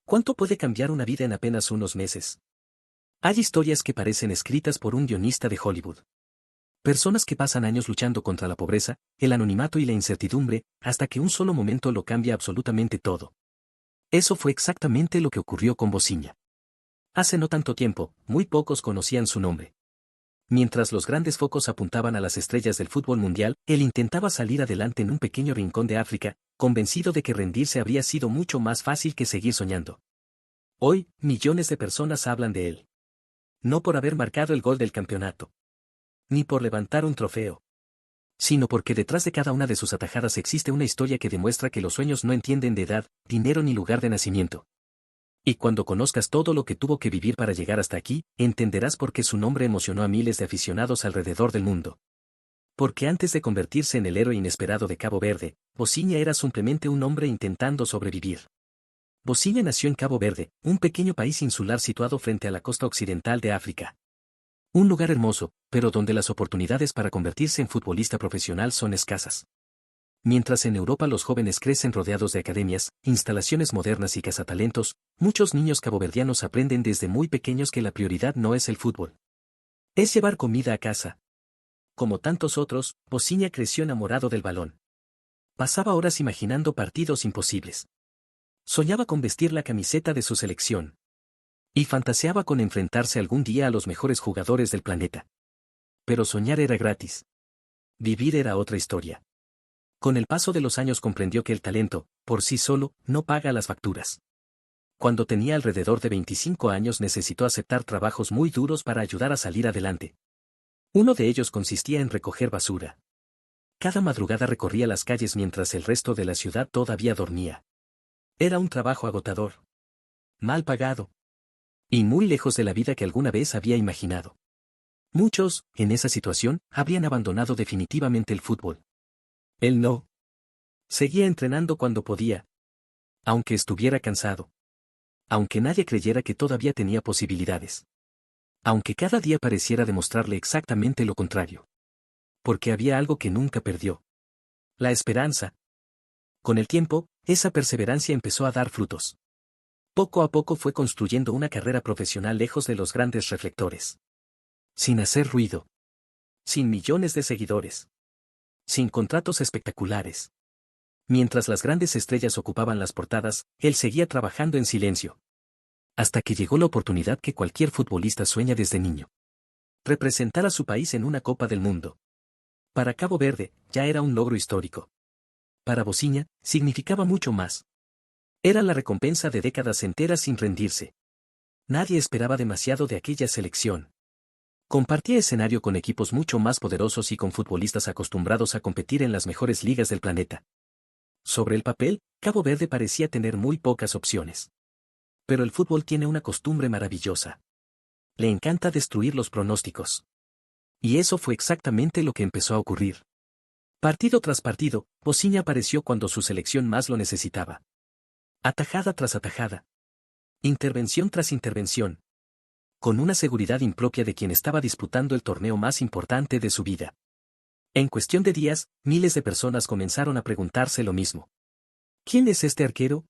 ¿Cuánto puede cambiar una vida en apenas unos meses? Hay historias que parecen escritas por un guionista de Hollywood. Personas que pasan años luchando contra la pobreza, el anonimato y la incertidumbre, hasta que un solo momento lo cambia absolutamente todo. Eso fue exactamente lo que ocurrió con Bociña. Hace no tanto tiempo, muy pocos conocían su nombre. Mientras los grandes focos apuntaban a las estrellas del fútbol mundial, él intentaba salir adelante en un pequeño rincón de África, convencido de que rendirse habría sido mucho más fácil que seguir soñando. Hoy, millones de personas hablan de él. No por haber marcado el gol del campeonato, ni por levantar un trofeo, sino porque detrás de cada una de sus atajadas existe una historia que demuestra que los sueños no entienden de edad, dinero ni lugar de nacimiento. Y cuando conozcas todo lo que tuvo que vivir para llegar hasta aquí, entenderás por qué su nombre emocionó a miles de aficionados alrededor del mundo. Porque antes de convertirse en el héroe inesperado de Cabo Verde, Bociña era simplemente un hombre intentando sobrevivir. Bociña nació en Cabo Verde, un pequeño país insular situado frente a la costa occidental de África. Un lugar hermoso, pero donde las oportunidades para convertirse en futbolista profesional son escasas. Mientras en Europa los jóvenes crecen rodeados de academias, instalaciones modernas y cazatalentos, muchos niños caboverdianos aprenden desde muy pequeños que la prioridad no es el fútbol. Es llevar comida a casa. Como tantos otros, Bociña creció enamorado del balón. Pasaba horas imaginando partidos imposibles. Soñaba con vestir la camiseta de su selección. Y fantaseaba con enfrentarse algún día a los mejores jugadores del planeta. Pero soñar era gratis. Vivir era otra historia. Con el paso de los años comprendió que el talento, por sí solo, no paga las facturas. Cuando tenía alrededor de 25 años necesitó aceptar trabajos muy duros para ayudar a salir adelante. Uno de ellos consistía en recoger basura. Cada madrugada recorría las calles mientras el resto de la ciudad todavía dormía. Era un trabajo agotador. Mal pagado. Y muy lejos de la vida que alguna vez había imaginado. Muchos, en esa situación, habrían abandonado definitivamente el fútbol. Él no. Seguía entrenando cuando podía. Aunque estuviera cansado. Aunque nadie creyera que todavía tenía posibilidades. Aunque cada día pareciera demostrarle exactamente lo contrario. Porque había algo que nunca perdió. La esperanza. Con el tiempo, esa perseverancia empezó a dar frutos. Poco a poco fue construyendo una carrera profesional lejos de los grandes reflectores. Sin hacer ruido. Sin millones de seguidores. Sin contratos espectaculares. Mientras las grandes estrellas ocupaban las portadas, él seguía trabajando en silencio. Hasta que llegó la oportunidad que cualquier futbolista sueña desde niño. Representar a su país en una Copa del Mundo. Para Cabo Verde, ya era un logro histórico. Para Bociña, significaba mucho más. Era la recompensa de décadas enteras sin rendirse. Nadie esperaba demasiado de aquella selección. Compartía escenario con equipos mucho más poderosos y con futbolistas acostumbrados a competir en las mejores ligas del planeta. Sobre el papel, Cabo Verde parecía tener muy pocas opciones. Pero el fútbol tiene una costumbre maravillosa. Le encanta destruir los pronósticos. Y eso fue exactamente lo que empezó a ocurrir. Partido tras partido, Bociña apareció cuando su selección más lo necesitaba. Atajada tras atajada. Intervención tras intervención. Con una seguridad impropia de quien estaba disputando el torneo más importante de su vida. En cuestión de días, miles de personas comenzaron a preguntarse lo mismo. ¿Quién es este arquero?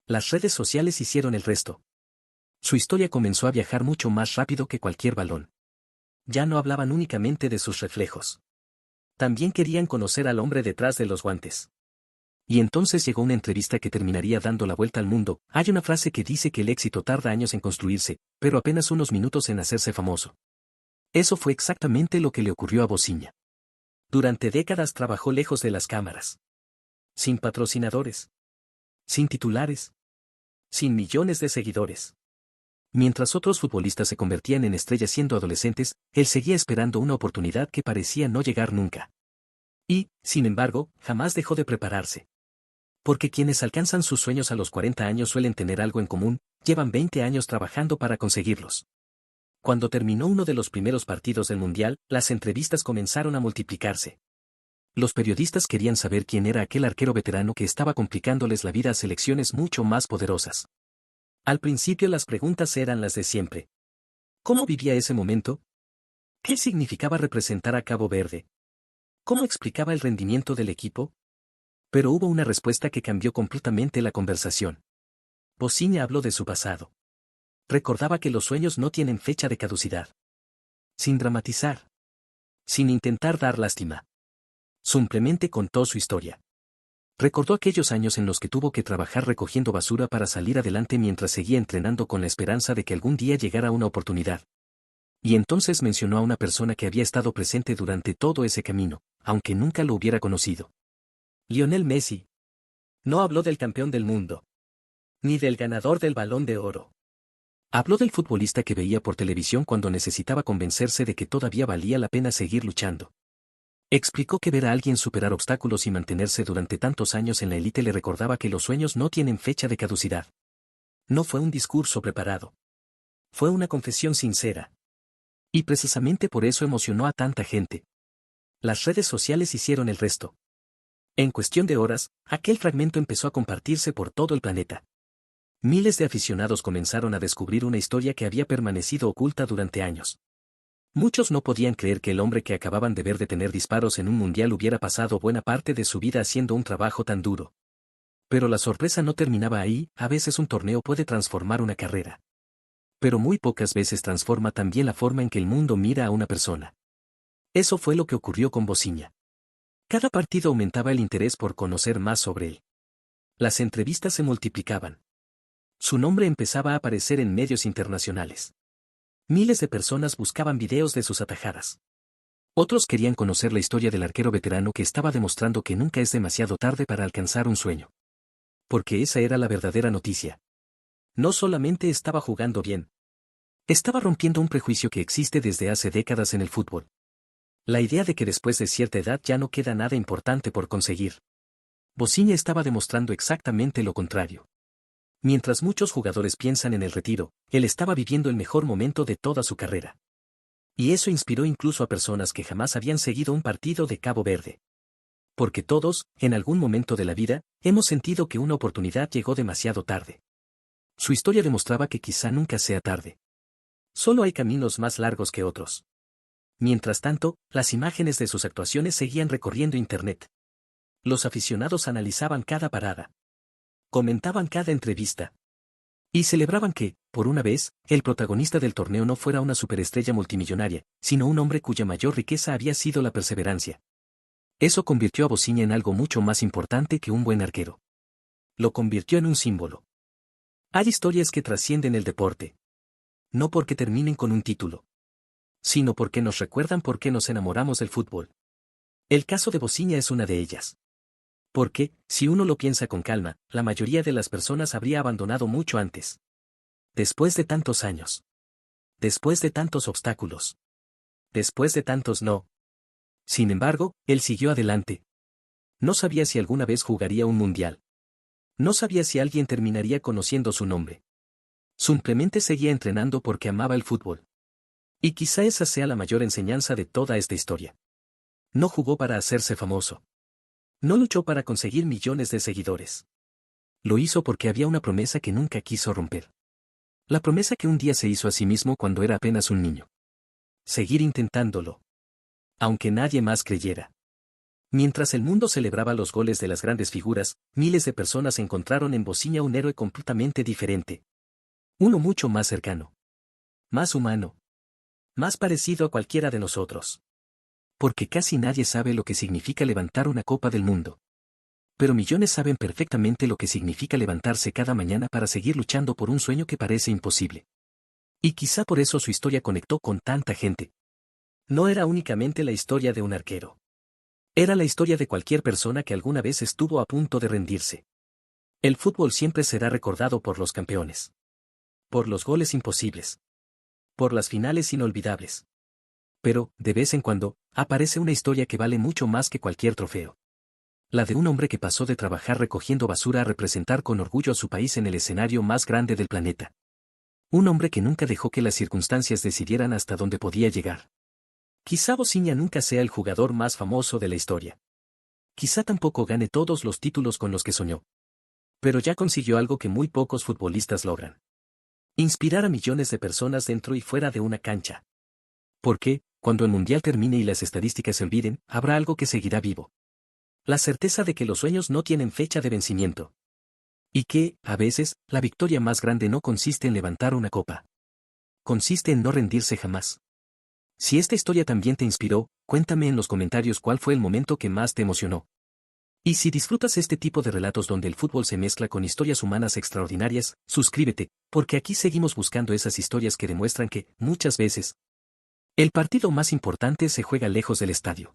Las redes sociales hicieron el resto. Su historia comenzó a viajar mucho más rápido que cualquier balón. Ya no hablaban únicamente de sus reflejos. También querían conocer al hombre detrás de los guantes. Y entonces llegó una entrevista que terminaría dando la vuelta al mundo. Hay una frase que dice que el éxito tarda años en construirse, pero apenas unos minutos en hacerse famoso. Eso fue exactamente lo que le ocurrió a Bociña. Durante décadas trabajó lejos de las cámaras. Sin patrocinadores. Sin titulares. Sin millones de seguidores. Mientras otros futbolistas se convertían en estrellas siendo adolescentes, él seguía esperando una oportunidad que parecía no llegar nunca. Y, sin embargo, jamás dejó de prepararse. Porque quienes alcanzan sus sueños a los 40 años suelen tener algo en común, llevan 20 años trabajando para conseguirlos. Cuando terminó uno de los primeros partidos del Mundial, las entrevistas comenzaron a multiplicarse. Los periodistas querían saber quién era aquel arquero veterano que estaba complicándoles la vida a selecciones mucho más poderosas. Al principio las preguntas eran las de siempre. ¿Cómo vivía ese momento? ¿Qué significaba representar a Cabo Verde? ¿Cómo explicaba el rendimiento del equipo? Pero hubo una respuesta que cambió completamente la conversación. Bociña habló de su pasado. Recordaba que los sueños no tienen fecha de caducidad. Sin dramatizar. Sin intentar dar lástima. Simplemente contó su historia. Recordó aquellos años en los que tuvo que trabajar recogiendo basura para salir adelante mientras seguía entrenando con la esperanza de que algún día llegara una oportunidad. Y entonces mencionó a una persona que había estado presente durante todo ese camino, aunque nunca lo hubiera conocido. Lionel Messi. No habló del campeón del mundo. Ni del ganador del Balón de Oro. Habló del futbolista que veía por televisión cuando necesitaba convencerse de que todavía valía la pena seguir luchando. Explicó que ver a alguien superar obstáculos y mantenerse durante tantos años en la élite le recordaba que los sueños no tienen fecha de caducidad. No fue un discurso preparado. Fue una confesión sincera. Y precisamente por eso emocionó a tanta gente. Las redes sociales hicieron el resto. En cuestión de horas, aquel fragmento empezó a compartirse por todo el planeta. Miles de aficionados comenzaron a descubrir una historia que había permanecido oculta durante años. Muchos no podían creer que el hombre que acababan de ver detener disparos en un mundial hubiera pasado buena parte de su vida haciendo un trabajo tan duro. Pero la sorpresa no terminaba ahí, a veces un torneo puede transformar una carrera. Pero muy pocas veces transforma también la forma en que el mundo mira a una persona. Eso fue lo que ocurrió con Bociña. Cada partido aumentaba el interés por conocer más sobre él. Las entrevistas se multiplicaban. Su nombre empezaba a aparecer en medios internacionales. Miles de personas buscaban videos de sus atajadas. Otros querían conocer la historia del arquero veterano que estaba demostrando que nunca es demasiado tarde para alcanzar un sueño. Porque esa era la verdadera noticia. No solamente estaba jugando bien. Estaba rompiendo un prejuicio que existe desde hace décadas en el fútbol. La idea de que después de cierta edad ya no queda nada importante por conseguir. Bociña estaba demostrando exactamente lo contrario. Mientras muchos jugadores piensan en el retiro, él estaba viviendo el mejor momento de toda su carrera. Y eso inspiró incluso a personas que jamás habían seguido un partido de Cabo Verde. Porque todos, en algún momento de la vida, hemos sentido que una oportunidad llegó demasiado tarde. Su historia demostraba que quizá nunca sea tarde. Solo hay caminos más largos que otros. Mientras tanto, las imágenes de sus actuaciones seguían recorriendo Internet. Los aficionados analizaban cada parada. Comentaban cada entrevista. Y celebraban que, por una vez, el protagonista del torneo no fuera una superestrella multimillonaria, sino un hombre cuya mayor riqueza había sido la perseverancia. Eso convirtió a Bociña en algo mucho más importante que un buen arquero. Lo convirtió en un símbolo. Hay historias que trascienden el deporte. No porque terminen con un título, sino porque nos recuerdan por qué nos enamoramos del fútbol. El caso de Bociña es una de ellas. Porque, si uno lo piensa con calma, la mayoría de las personas habría abandonado mucho antes. Después de tantos años. Después de tantos obstáculos. Después de tantos no. Sin embargo, él siguió adelante. No sabía si alguna vez jugaría un mundial. No sabía si alguien terminaría conociendo su nombre. Simplemente seguía entrenando porque amaba el fútbol. Y quizá esa sea la mayor enseñanza de toda esta historia. No jugó para hacerse famoso. No luchó para conseguir millones de seguidores. Lo hizo porque había una promesa que nunca quiso romper. La promesa que un día se hizo a sí mismo cuando era apenas un niño. Seguir intentándolo. Aunque nadie más creyera. Mientras el mundo celebraba los goles de las grandes figuras, miles de personas encontraron en Bociña un héroe completamente diferente. Uno mucho más cercano. Más humano. Más parecido a cualquiera de nosotros. Porque casi nadie sabe lo que significa levantar una copa del mundo. Pero millones saben perfectamente lo que significa levantarse cada mañana para seguir luchando por un sueño que parece imposible. Y quizá por eso su historia conectó con tanta gente. No era únicamente la historia de un arquero. Era la historia de cualquier persona que alguna vez estuvo a punto de rendirse. El fútbol siempre será recordado por los campeones. Por los goles imposibles. Por las finales inolvidables. Pero, de vez en cuando, aparece una historia que vale mucho más que cualquier trofeo. La de un hombre que pasó de trabajar recogiendo basura a representar con orgullo a su país en el escenario más grande del planeta. Un hombre que nunca dejó que las circunstancias decidieran hasta dónde podía llegar. Quizá Bociña nunca sea el jugador más famoso de la historia. Quizá tampoco gane todos los títulos con los que soñó. Pero ya consiguió algo que muy pocos futbolistas logran. Inspirar a millones de personas dentro y fuera de una cancha. Porque, cuando el mundial termine y las estadísticas se olviden, habrá algo que seguirá vivo. La certeza de que los sueños no tienen fecha de vencimiento. Y que, a veces, la victoria más grande no consiste en levantar una copa. Consiste en no rendirse jamás. Si esta historia también te inspiró, cuéntame en los comentarios cuál fue el momento que más te emocionó. Y si disfrutas este tipo de relatos donde el fútbol se mezcla con historias humanas extraordinarias, suscríbete, porque aquí seguimos buscando esas historias que demuestran que, muchas veces, el partido más importante se juega lejos del estadio.